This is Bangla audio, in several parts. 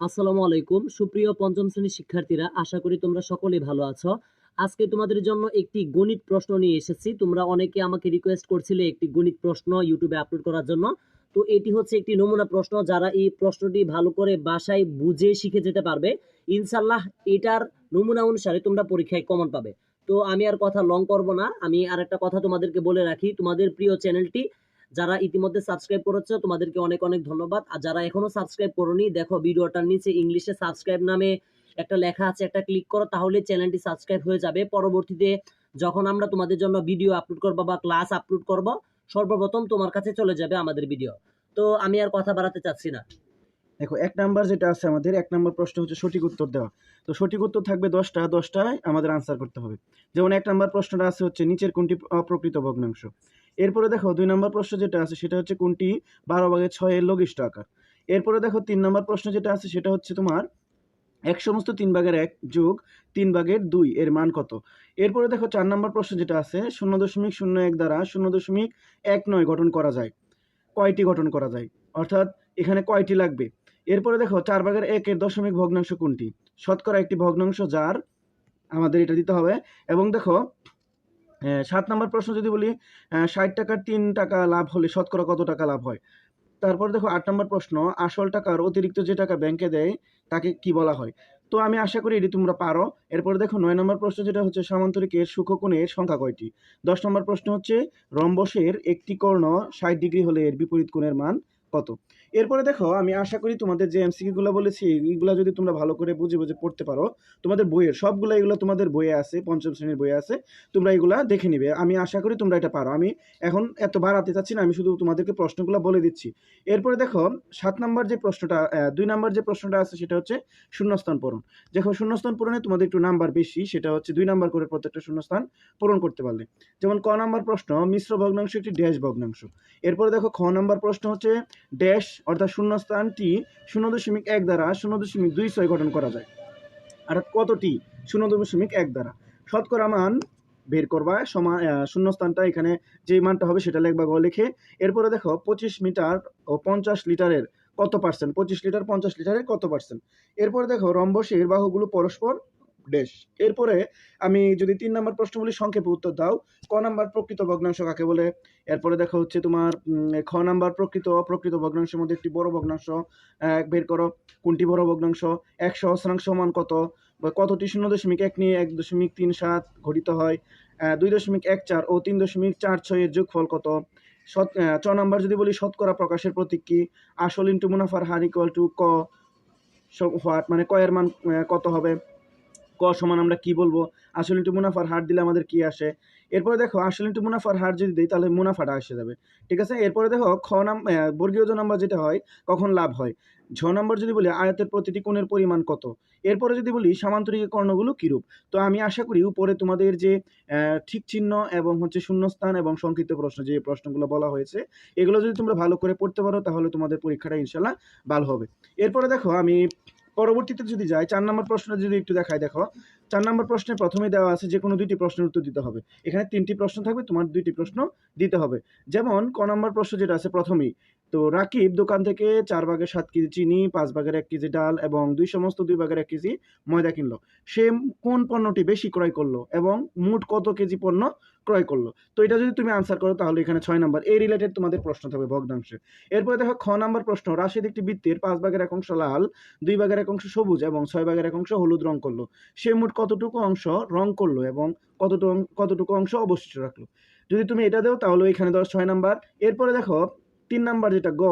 আসসালামু আলাইকুম সুপ্রিয় পঞ্চম শ্রেণীর শিক্ষার্থীরা, আশা করি তোমরা সকলেই ভালো আছো। আজকে তোমাদের জন্য একটি গণিত প্রশ্ন নিয়ে এসেছি। তোমরা অনেকে আমাকে রিকোয়েস্ট করছিলে একটি গণিত প্রশ্ন ইউটিউবে আপলোড করার জন্য। তো এটি হচ্ছে একটি নমুনা প্রশ্ন। যারা এই প্রশ্নটি ভালো করে বাসায় বুঝে শিখে যেতে পারবে, ইনশাল্লাহ এটার নমুনা অনুসারে তোমরা পরীক্ষায় কমন পাবে। তো আমি আর কথা লং করব না, আমি আর একটা কথা তোমাদেরকে বলে রাখি। তোমাদের প্রিয় চ্যানেলটি যারা ইতিমধ্যে সাবস্ক্রাইব করেছো তোমাদেরকে অনেক অনেক ধন্যবাদ। আর যারা এখনো সাবস্ক্রাইব করোনি, দেখো ভিডিওটার নিচে ইংলিশে সাবস্ক্রাইব নামে একটা লেখা আছে, একটা ক্লিক করো, তাহলে চ্যানেলটি সাবস্ক্রাইব হয়ে যাবে। পরবর্তীতে যখন আমরা তোমাদের জন্য ভিডিও আপলোড করবো বা ক্লাস আপলোড করব, সর্বপ্রথম তোমার কাছে চলে যাবে আমাদের ভিডিও। তো আমি আর কথা বাড়াতে চাচ্ছি না। দেখো, এক নাম্বার যেটা আছে আমাদের, এক নাম্বার প্রশ্ন হচ্ছে সঠিক উত্তর দেওয়া। তো সঠিক উত্তর থাকবে 10টায় আমাদের আনসার করতে হবে। যেমন এক নাম্বার প্রশ্নটা আছে হচ্ছে নিচের কোনটি অপ্রকৃত ভগ্নাংশ। এরপরে দেখো 2 নাম্বার প্রশ্ন যেটা আছে সেটা হচ্ছে কোনটি 12/6 এর লঘিষ্ঠ আকার। এরপরে দেখো 3 নাম্বার প্রশ্ন যেটা আছে সেটা হচ্ছে তোমার 1/3 যোগ 3/2 এর মান কত। এরপরে দেখো 4 নাম্বার প্রশ্ন যেটা আছে 0.01 দ্বারা 0.19 গঠন করা যায়, কয়টি গঠন করা যায়, অর্থাৎ এখানে কয়টি লাগবে। এরপরে দেখো 4/1 এর দশমিক ভগ্নাংশ কোনটি। শতকরা একটি ভগ্নাংশ যার আমাদের এটা দিতে হবে। এবং দেখো 7 নাম্বার প্রশ্ন যদি বলি 60 টাকার 3 টাকা লাভ হলে শতকরা কত টাকা লাভ হয়। তারপর দেখো 8 নাম্বার প্রশ্ন, আসল টাকার অতিরিক্ত যে টাকা ব্যাংকে দেয় তাকে কি বলা হয়। তো আমি আশা করি এটি তোমরা পারো। এরপরে দেখো 9 নাম্বার প্রশ্ন যেটা হচ্ছে সামান্তরিকের সূক্ষ্মকোণের সংখ্যা কয়টি। 10 নম্বর প্রশ্ন হচ্ছে রম্বসের একটি কর্ণ 60 ডিগ্রি হলে এর বিপরীত কোণের মান কত। এরপরে দেখো আমি আশা করি তোমাদের যে এমসিকিউগুলো বলেছি এইগুলো যদি তোমরা ভালো করে বুঝে বুঝে পড়তে পারো, তোমাদের বইয়ের সবগুলো এগুলো তোমাদের বইয়ে আছে, পঞ্চম শ্রেণীর বইয়ে আছে, তোমরা এগুলা দেখে নিবে। আমি আশা করি তোমরা এটা পারো। আমি এখন এত বাড়াতে চাচ্ছি না, আমি শুধু তোমাদেরকে প্রশ্নগুলো বলে দিচ্ছি। এরপরে দেখো 7 নাম্বার যে প্রশ্নটা 2 নাম্বার যে প্রশ্নটা আছে সেটা হচ্ছে শূন্যস্থান পূরণ। দেখো শূন্যস্থান পূরণে তোমাদের একটু নাম্বার বেশি, সেটা হচ্ছে 2 নাম্বার করে প্রত্যেকটা শূন্যস্থান পূরণ করতে পারলে। যেমন ক নাম্বার প্রশ্ন, মিশ্র ভগ্নাংশ একটি ড্যাশ ভগ্নাংশ। এরপরে দেখো খ নাম্বার প্রশ্ন হচ্ছে ড্যাশ অর্থাৎ শূন্যস্থানটি 0.1 দ্বারা 0.26 গঠন করা যায়, অর্থাৎ কতটি 0.1 দ্বারা। শতকরা মান বের করবা, শূন্যস্থানটা এখানে যে মানটা হবে সেটা লিখবা গ লিখে। এরপরে দেখো 25 মিটার ও 50 লিটারের কত পার্সেন্ট, 25 লিটার 50 লিটারের কত পার্সেন্ট। এরপরে দেখো রম্বসের বাহুগুলো পরস্পর ড্যাশ। এরপরে আমি যদি 3 নাম্বার প্রশ্ন বলি সংক্ষেপে উত্তর দাও। ক নাম্বার প্রকৃত ভগ্নাংশ কাকে বলে। এরপরে দেখো হচ্ছে তোমার খ নাম্বার প্রকৃত অপ্রকৃত ভগ্নাংশের মধ্যে একটি বড় ভগ্নাংশ বের করো। কোনটি বড় ভগ্নাংশ। 1 সহস্রাংশ সমান কত, বা কতটি 0.1 নিয়ে 1.37 ঘটিত হয়। 2.14 ও 3.46 এর যোগফল কত। চ নাম্বার যদি বলি শতকরা প্রকাশের প্রতীক কি। আসল ইন্টু মুনাফার হার ইকুয়াল টু ক হোয়াট, মানে ক এর মান কত হবে। ক সমান আমরা কি বলবো, আসল ইন্টু মুনাফার হার দিলে আমাদের কি আসে। এরপরে দেখো আসল ইন্টু মুনাফার হার যদি দিই তাহলে মুনাফাটা এসে যাবে, ঠিক আছে। এরপরে দেখো বর্গীয় জ নাম্বার যেটা হয় কখন লাভ হয়। ঝ নাম্বার যদি বলি আয়তের প্রতিটি কোণের পরিমাণ কত। এরপরে যদি বলি সামান্তরিক কর্ণগুলো কিরূপ। তো আমি আশা করি উপরে তোমাদের যে ঠিক চিহ্ন এবং হচ্ছে শূন্যস্থান এবং সংক্ষিপ্ত প্রশ্ন যে প্রশ্নগুলো বলা হয়েছে এগুলো যদি তোমরা ভালো করে পড়তে পারো তাহলে তোমাদের পরীক্ষাটা ইনশাল্লাহ ভালো হবে। এরপরে দেখো আমি পরবর্তীতে যদি যাই 4 নম্বর প্রশ্ন যদি একটু দেখাই। দেখো 4 নম্বর প্রশ্নে প্রথমে দেওয়া আছে যে কোনো 2টি প্রশ্নের উত্তর দিতে হবে। এখানে 3টি প্রশ্ন থাকবে, তোমার 2টি প্রশ্ন দিতে হবে। যেমন ক নম্বর প্রশ্ন যেটা আছে প্রথমেই, তো রাকিব দোকান থেকে 4/7 কেজি চিনি, 5/1 কেজি ডাল এবং 2/2 কেজি ময়দা কিনলো। সে কোন পণ্যটি বেশি ক্রয় করলো এবং মোট কত কেজি পণ্য ক্রয় করলো। তো এটা যদি তুমি আনসার করো তাহলে এখানে 6 নম্বর এই রিলেটেড তোমাদের প্রশ্ন থাকবে ভগ্নাংশে। এরপরে দেখো খ নম্বর প্রশ্ন, রাশিদ একটি বৃত্তের 5/1 অংশ লাল, 2/1 অংশ সবুজ এবং 6/1 অংশ হলুদ রং করলো। সে মোট কতটুকু অংশ রং করলো এবং কতটুকু অংশ অবশিষ্ট রাখলো। যদি তুমি এটা দাও তাহলে এখানে 6 নম্বর। এরপরে দেখো 3 নম্বর যেটা গ,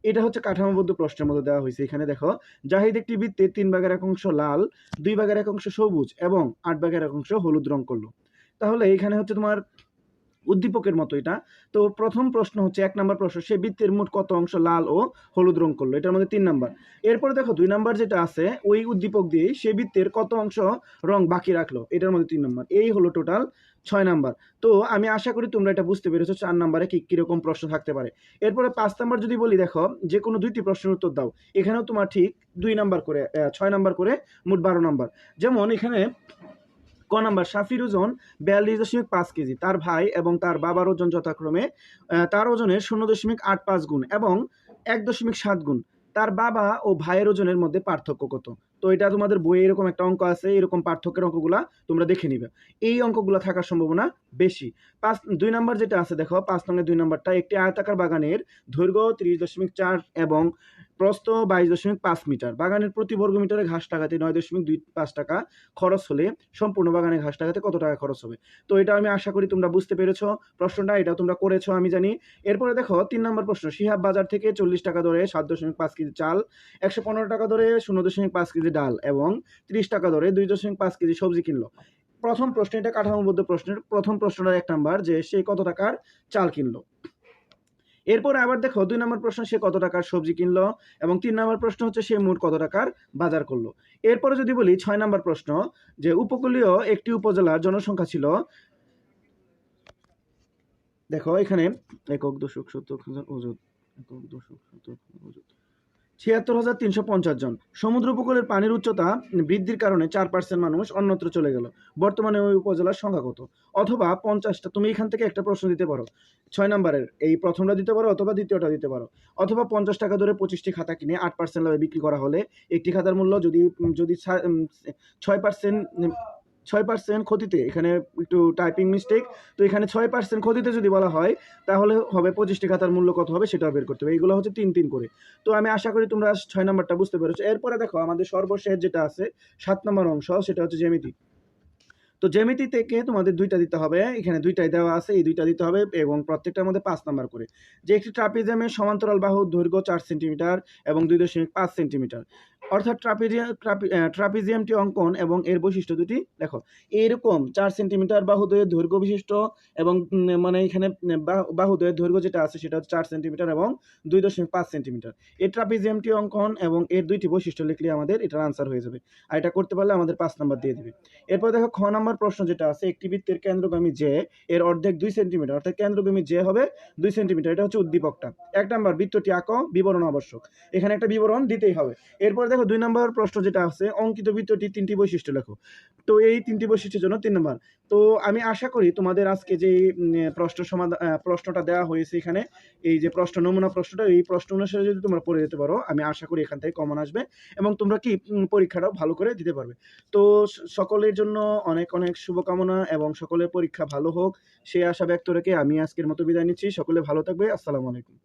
এটা হচ্ছে কাঠামোবদ্ধ প্রশ্নের মধ্যে দেওয়া হয়েছে। এখানে দেখো জাহিদ একটি বৃত্তের 3/1 অংশ লাল, 2/1 অংশ সবুজ এবং 8/1 অংশ হলুদ রং করলো। তাহলে এখানে হচ্ছে তোমার উদ্দীপকের মতো এটা। তো প্রথম প্রশ্ন হচ্ছে 1 নম্বর প্রশ্ন, সে বৃত্তের মোট কত অংশ লাল ও হলুদ রং করলো, এটার মধ্যে 3 নম্বর। এরপরে দেখো 2 নম্বর যেটা আছে ওই উদ্দীপক দিয়ে সে বৃত্তের কত অংশ রং বাকি রাখলো, এটার মধ্যে 3 নম্বর। এই হলো টোটাল 6 নম্বর। তো আমি আশা করি তোমরা এটা বুঝতে পেরেছো 4 নম্বরে কিরকম প্রশ্ন থাকতে পারে। এরপরে 5 নম্বর যদি বলি, দেখো যে কোনো 2টি প্রশ্নের উত্তর দাও। এখানেও তোমার ঠিক 2 নম্বর করে 6 নম্বর করে মোট 12 নম্বর। যেমন এখানে ক নাম্বার, সাফির ওজন 42.5 কেজি, তার ভাই এবং তার বাবার ওজন যথাক্রমে তার ওজনের 0.85 গুণ এবং 1.7 গুণ, তার বাবা ও ভাইয়ের ওজনের মধ্যে পার্থক্য কত? তো এটা তোমাদের বইয়ে এরকম একটা অঙ্ক আছে, এরকম পার্থক্যের অঙ্কগুলা তোমরা দেখে নিবে। এই অঙ্কগুলো থাকার সম্ভাবনা বেশি। 2 নাম্বার যেটা আছে দেখো, 5 নং 2 নাম্বারটা, একটি আয়তাকার বাগানের দৈর্ঘ্য 30.4 এবং প্রস্থ 22.5 মিটার। বাগানের প্রতি বর্গ মিটারে ঘাস লাগাতে 9.25 টাকা খরচ হলে সম্পূর্ণ বাগানে ঘাস লাগাতে কত টাকা খরচ হবে? তো এটা আমি আশা করি তোমরা বুঝতে পেরেছো প্রশ্নটা, এটা তোমরা করেছো আমি জানি। এরপরে দেখো 3 নম্বর প্রশ্ন, শিহাব বাজার থেকে 40 টাকা দরে 7.5 কেজি চাল, 115 টাকা দরে 0.5 কেজি ডাল এবং 30 টাকা দরে 2.5 কেজি সবজি কিনলো। প্রথম প্রশ্ন, এটা কাঠামোবদ্ধ প্রশ্নের প্রথম প্রশ্নটা 1 নাম্বার, যে সে কত টাকার চাল কিনলো। এরপরে আবার দেখো 2 নম্বর প্রশ্ন, সে কত টাকার সবজি কিনলো, এবং 3 নম্বর প্রশ্ন হচ্ছে সে মোট কত টাকার বাজার করলো। এরপরে যদি বলি 6 নম্বর প্রশ্ন, যে উপকূলীয় একটি উপজেলার জনসংখ্যা ছিল, দেখো এখানে একক দশক শতক হাজার ওজন, একক দশক শতক ওজন ৭৬,৩৫০ জন। সমুদ্র উপকূলের পানির উচ্চতা বৃদ্ধির কারণে 4% মানুষ অন্যত্র চলে গেল। বর্তমানে ওই উপজেলার সংখ্যা কত? অথবা 50টা, তুমি এখান থেকে একটা প্রশ্ন দিতে পারো, 6 নম্বরের এই প্রথমটা দিতে পারো অথবা দ্বিতীয়টা দিতে পারো। অথবা 50 টাকা ধরে 25টি খাতা কিনে 8% লাভে বিক্রি করা হলে একটি খাতার মূল্য যদি যদি 6% ক্ষতিতে, এখানে একটু টাইপিং মিস্টেক, তো এখানে 6% ক্ষতিতে যদি বলা হয় তাহলে হবে 25টি খাতার মূল্য কত হবে সেটাও বের করতে হবে। এইগুলো হচ্ছে 3 করে। তো আমি আশা করি তোমরা 6 নম্বরটা বুঝতে পেরেছো। এরপরে দেখো আমাদের সর্বশেষ যেটা আছে 7 নম্বর অংশ, সেটা হচ্ছে জ্যামিতি। তো জ্যামিতি থেকে তোমাদের 2টা দিতে হবে, এখানে 2টাই দেওয়া আছে, এই 2টা দিতে হবে এবং প্রত্যেকটার মধ্যে 5 নাম্বার করে। যে একটি ট্রাপিজিয়ামের সমান্তরাল বাহুর দৈর্ঘ্য 4 সেন্টিমিটার এবং 2.5 সেন্টিমিটার, অর্থাৎ ট্রাপিজিয়ামটি অঙ্কন এবং এর বৈশিষ্ট্য দুটি দেখো। এরকম 4 সেন্টিমিটার বাহুদ্বয়ের দৈর্ঘ্য বিশিষ্ট এবং মানে এখানে বাহুদ্বয়ের দৈর্ঘ্য যেটা আছে সেটা হচ্ছে 4 সেন্টিমিটার এবং 2.5 সেন্টিমিটার। এই ট্রাপিজিয়ামটি অঙ্কন এবং এর 2টি বৈশিষ্ট্য লিখলে আমাদের এটার আনসার হয়ে যাবে। আর এটা করতে পারলে আমাদের 5 নাম্বার দিয়ে দিবে। এরপর দেখো খ নাম্বার প্রশ্ন যেটা আছে, একটি বৃত্তের কেন্দ্রগামী যে এর অর্ধেক 2 সেন্টিমিটার, অর্থাৎ কেন্দ্রগামী যে হবে 2 সেন্টিমিটার, এটা হচ্ছে উদ্দীপকটা। 1 নাম্বার, বৃত্তটি আঁকো, বিবরণ আবশ্যক, এখানে একটা বিবরণ দিতেই হবে। এরপর দেখো 2 নাম্বার প্রশ্ন যেটা আছে, অঙ্কিত বৃত্তটি 3টি বৈশিষ্ট্য লেখো। তো এই 3টি বৈশিষ্ট্যের জন্য 3 নাম্বার। তো আমি আশা করি তোমাদের আজকে যে প্রশ্নটা দেওয়া হয়েছে এখানে, এই যে প্রশ্ন নমুনা প্রশ্নটা, এই প্রশ্ন অনুসারে যদি তোমরা পড়ে যেতে পারো, আমি আশা করি এখান থেকে কমন আসবে এবং তোমরা কি পরীক্ষাটাও ভালো করে দিতে পারবে। তো সকলের জন্য অনেক অনেক শুভকামনা এবং সকলের পরীক্ষা ভালো হোক, সেই আশা ব্যক্ত রেখে আমি আজকের মতো বিদায় নিচ্ছি। সকলে ভালো থাকবে। আসসালামু আলাইকুম।